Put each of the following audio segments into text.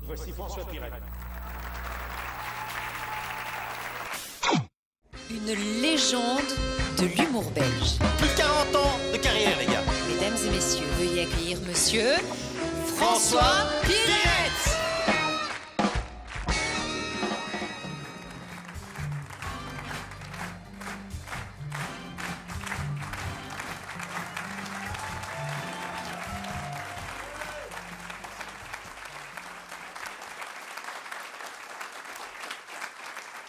Voici François Pirette. Une légende de l'humour belge. Plus de 40 ans de carrière, les gars. Mesdames et messieurs, veuillez accueillir monsieur François Pirette.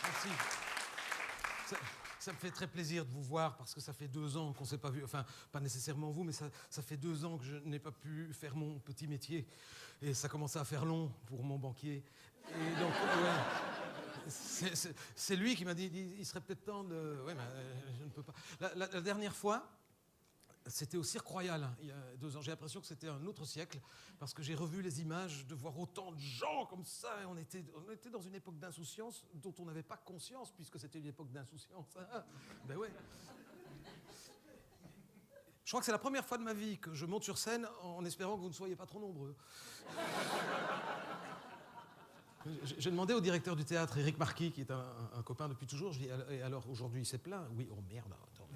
Merci. Ça me fait très plaisir de vous voir parce que ça fait 2 ans qu'on ne s'est pas vu. Enfin, pas nécessairement vous, mais ça fait 2 ans que je n'ai pas pu faire mon petit métier. Et ça commençait à faire long pour mon banquier. Et donc, ouais, c'est lui qui m'a dit il serait peut-être temps de... Oui, mais je ne peux pas. La dernière fois, c'était au Cirque Royal, hein, il y a 2 ans. J'ai l'impression que c'était un autre siècle, parce que j'ai revu les images de voir autant de gens comme ça. Et on était dans une époque d'insouciance dont on n'avait pas conscience, puisque c'était une époque d'insouciance. Hein. Ben ouais. Je crois que c'est la première fois de ma vie que je monte sur scène en espérant que vous ne soyez pas trop nombreux. J'ai demandé au directeur du théâtre, Éric Marquis, qui est un copain depuis toujours, je dis, et alors aujourd'hui il s'est plaint? Oui, oh merde, attends.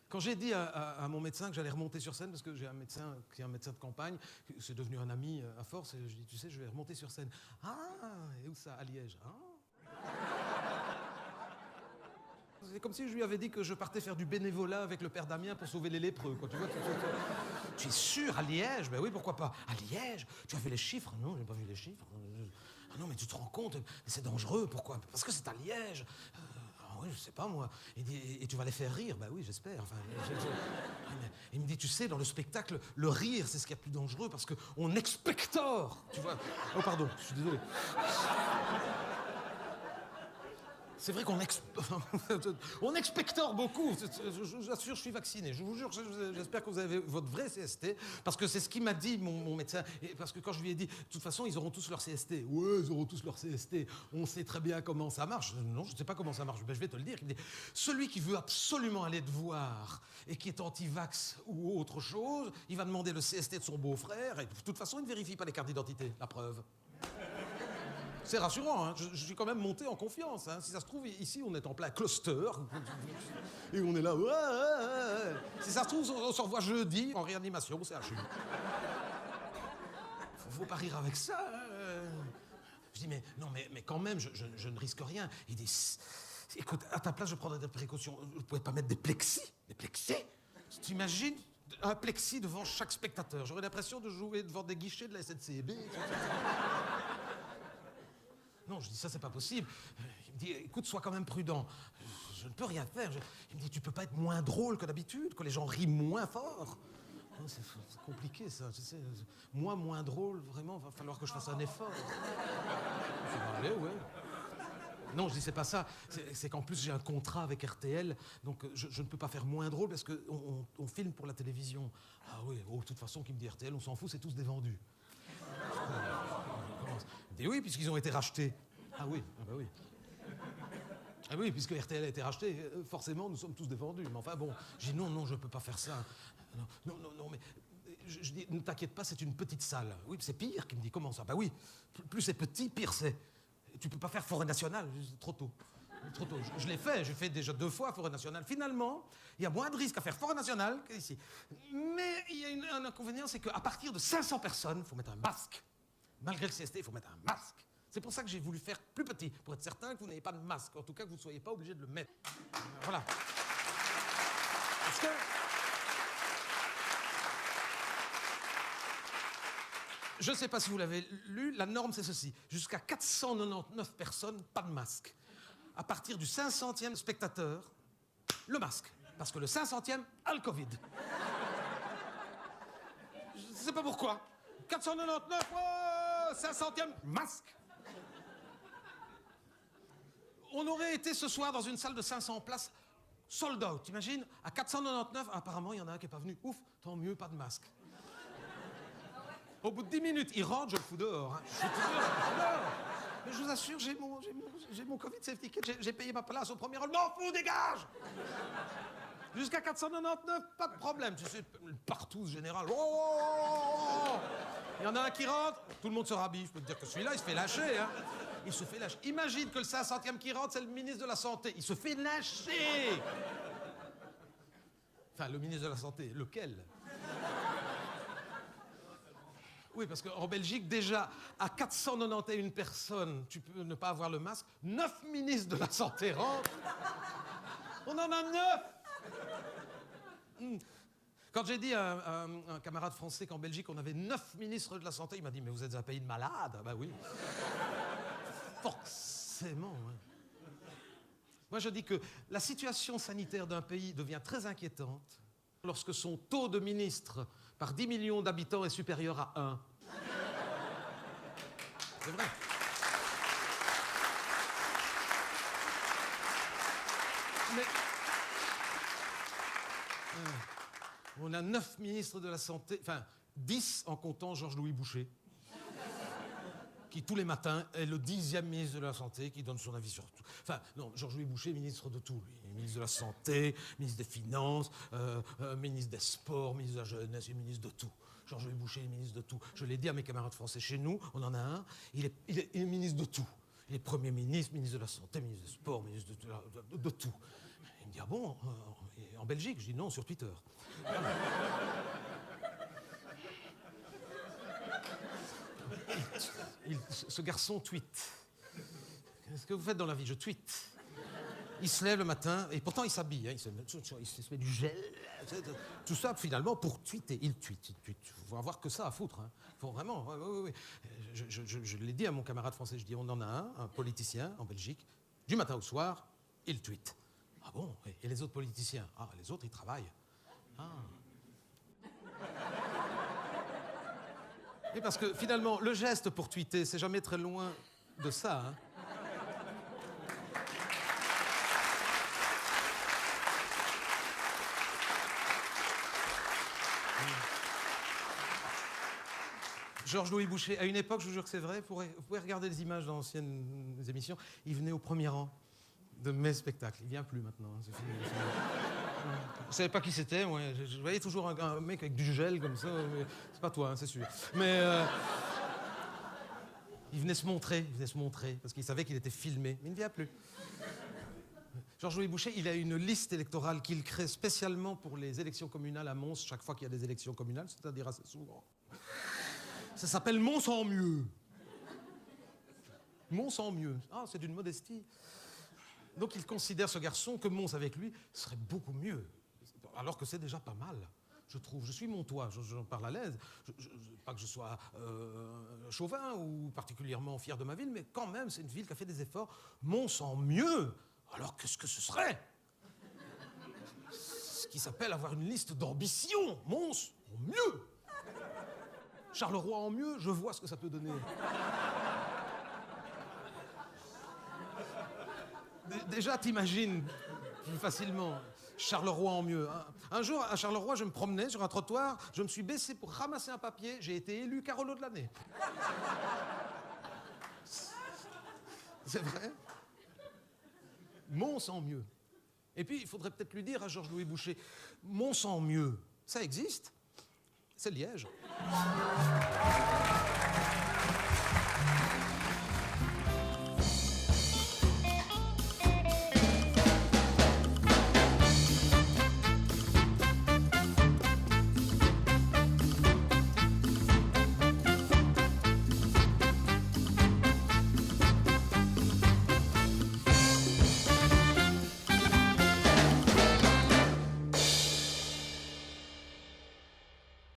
Quand j'ai dit à mon médecin que j'allais remonter sur scène, parce que j'ai un médecin qui est un médecin de campagne, c'est devenu un ami à force, et je dis, tu sais, je vais remonter sur scène. Ah, et où ça? À Liège. Ah. C'est comme si je lui avais dit que je partais faire du bénévolat avec le père Damien pour sauver les lépreux, quoi. Tu vois, tu es sûr, à Liège? Ben oui, pourquoi pas? À Liège? Tu as vu les chiffres? Non, j'ai pas vu les chiffres. Ah non, mais tu te rends compte, c'est dangereux, pourquoi? Parce que c'est à Liège. Oui, je sais pas moi. Il dit, et tu vas les faire rire? Ben oui, j'espère. Enfin, il me dit, tu sais, dans le spectacle, le rire, c'est ce qu'il y a de plus dangereux parce qu'on expectore, tu vois. Oh pardon, je suis désolé. C'est vrai qu'on on expectore beaucoup. Je vous assure, je suis vacciné. Je vous jure, j'espère que vous avez votre vrai CST, parce que c'est ce qu'il m'a dit, mon médecin. Et parce que quand je lui ai dit, de toute façon, ils auront tous leur CST. Ouais, ils auront tous leur CST. On sait très bien comment ça marche. Non, je ne sais pas comment ça marche. Ben, je vais te le dire. Il me dit, celui qui veut absolument aller te voir et qui est anti-vax ou autre chose, il va demander le CST de son beau-frère. Et de toute façon, il ne vérifie pas les cartes d'identité, la preuve. C'est rassurant, hein. Je suis quand même monté en confiance. Hein. Si ça se trouve, ici, on est en plein cluster. Et on est là. Ouais. Si ça se trouve, on se revoit jeudi en réanimation au CHU. Faut pas rire avec ça. Hein. Je dis, mais non, mais quand même, je ne risque rien. Il dit, écoute, à ta place, je prendrai des précautions. Vous ne pouvez pas mettre des plexis? Des plexis? Tu imagines un plexi devant chaque spectateur? J'aurais l'impression de jouer devant des guichets de la SNCB. Non, je dis, ça, c'est pas possible. Il me dit, écoute, sois quand même prudent. Je ne peux rien faire. Il me dit, tu peux pas être moins drôle que d'habitude, que les gens rient moins fort. C'est compliqué, ça. Tu sais, moi, moins drôle, vraiment, va falloir que je fasse un effort. Je vais aller, ouais. Non, je dis, c'est pas ça. C'est qu'en plus, j'ai un contrat avec RTL, donc je ne peux pas faire moins drôle parce qu'on filme pour la télévision. Ah oui, de toute façon, qui me dit RTL, on s'en fout, c'est tous des vendus. Il dit oui, puisqu'ils ont été rachetés. Ah oui, ah bah oui. Ah oui, puisque RTL a été racheté, forcément, nous sommes tous défendus. Mais enfin bon, je dis non, je ne peux pas faire ça. Non, mais je dis, ne t'inquiète pas, c'est une petite salle. Oui, c'est pire, qui me dit, comment ça? Bah oui, plus c'est petit, pire c'est. Tu peux pas faire Forêt Nationale, c'est trop tôt. Trop tôt. Je l'ai fait, j'ai fait déjà 2 fois Forêt Nationale. Finalement, il y a moins de risques à faire Forêt Nationale qu'ici. Mais il y a un inconvénient, c'est qu'à partir de 500 personnes, il faut mettre un masque. Malgré le CST, il faut mettre un masque. C'est pour ça que j'ai voulu faire plus petit, pour être certain que vous n'ayez pas de masque. En tout cas, que vous ne soyez pas obligé de le mettre. Voilà. Parce que... Je ne sais pas si vous l'avez lu, la norme, c'est ceci. Jusqu'à 499 personnes, pas de masque. À partir du 500e spectateur, le masque. Parce que le 500e a le Covid. Je ne sais pas pourquoi. 499, oh, 500e, masque. On aurait été ce soir dans une salle de 500 places, sold out, t'imagines? À 499, apparemment, il y en a un qui n'est pas venu. Ouf, tant mieux, pas de masque. Au bout de 10 minutes, il rentre, je le fous dehors. Hein. Je le fous dehors. Mais je vous assure, j'ai mon Covid safety kit, j'ai payé ma place au premier rôle. Non, fou, dégage! Jusqu'à 499, pas de problème. Tu sais, partout, ce général. Oh, Il y en a un qui rentre, tout le monde se rhabille. Je peux te dire que celui-là, il se fait lâcher. Hein. Il se fait lâcher. Imagine que le 500e qui rentre, c'est le ministre de la Santé. Il se fait lâcher. Enfin, le ministre de la Santé, lequel? Oui, parce qu'en Belgique, déjà, à 491 personnes, tu peux ne pas avoir le masque. 9 ministres de la Santé rentrent. On en a 9. Quand j'ai dit à un camarade français qu'en Belgique, on avait 9 ministres de la Santé, il m'a dit, mais vous êtes un pays de malades. Ben oui. Forcément. Hein. Moi, je dis que la situation sanitaire d'un pays devient très inquiétante lorsque son taux de ministres par 10 millions d'habitants est supérieur à 1. C'est vrai. Mais on a 9 ministres de la Santé, enfin 10 en comptant Georges-Louis Boucher, qui tous les matins est le 10e ministre de la Santé, qui donne son avis sur tout. Enfin, non, Georges-Louis Boucher, ministre de tout, lui. Ministre de la Santé, ministre des Finances, ministre des Sports, ministre de la Jeunesse, et ministre de tout. Georges-Louis Boucher est ministre de tout. Je l'ai dit à mes camarades français chez nous, on en a un, il est ministre de tout. Il est Premier ministre, ministre de la Santé, ministre des Sports, ministre de tout. Il me dit, ah bon, en Belgique? Je dis non, sur Twitter. Ce garçon tweet. Qu'est-ce que vous faites dans la vie? Je tweet. Il se lève le matin, et pourtant il s'habille, hein, il se met du gel, tout ça finalement pour tweeter. Il tweet. Il faut avoir que ça à foutre. Hein. Faut vraiment, oui. Je l'ai dit à mon camarade français, je dis, on en a un politicien en Belgique, du matin au soir, il tweet. Ah bon? Et les autres politiciens? Ah, les autres, ils travaillent. Ah. Et parce que finalement, le geste pour tweeter, c'est jamais très loin de ça. Hein. Georges-Louis Boucher, à une époque, je vous jure que c'est vrai, vous pouvez regarder les images d'anciennes émissions, il venait au premier rang de mes spectacles. Il ne vient plus maintenant, hein, c'est fini. Je ne savais pas qui c'était, moi. Je voyais toujours un mec avec du gel comme ça. C'est pas toi, hein, c'est sûr. Mais il venait se montrer, parce qu'il savait qu'il était filmé. Mais il ne vient plus. Georges-Louis Boucher, il a une liste électorale qu'il crée spécialement pour les élections communales à Mons, chaque fois qu'il y a des élections communales, c'est-à-dire assez souvent. Ça s'appelle Mons en mieux. Mons en mieux. Ah, c'est d'une modestie. Donc il considère, ce garçon, que Mons avec lui serait beaucoup mieux. Alors que c'est déjà pas mal, je trouve. Je suis montois, j'en parle à l'aise. Pas que je sois chauvin ou particulièrement fier de ma ville, mais quand même, c'est une ville qui a fait des efforts. Mons en mieux. Alors qu'est-ce que ce serait? Ce qui s'appelle avoir une liste d'ambition. Mons en mieux. Charleroi en mieux, je vois ce que ça peut donner. Déjà, t'imagines plus facilement Charleroi en mieux. Un jour, à Charleroi, je me promenais sur un trottoir, je me suis baissé pour ramasser un papier, j'ai été élu Carolo de l'année. C'est vrai? Mons en mieux. Et puis, il faudrait peut-être lui dire à Georges-Louis Boucher, Mons en mieux, ça existe? C'est Liège.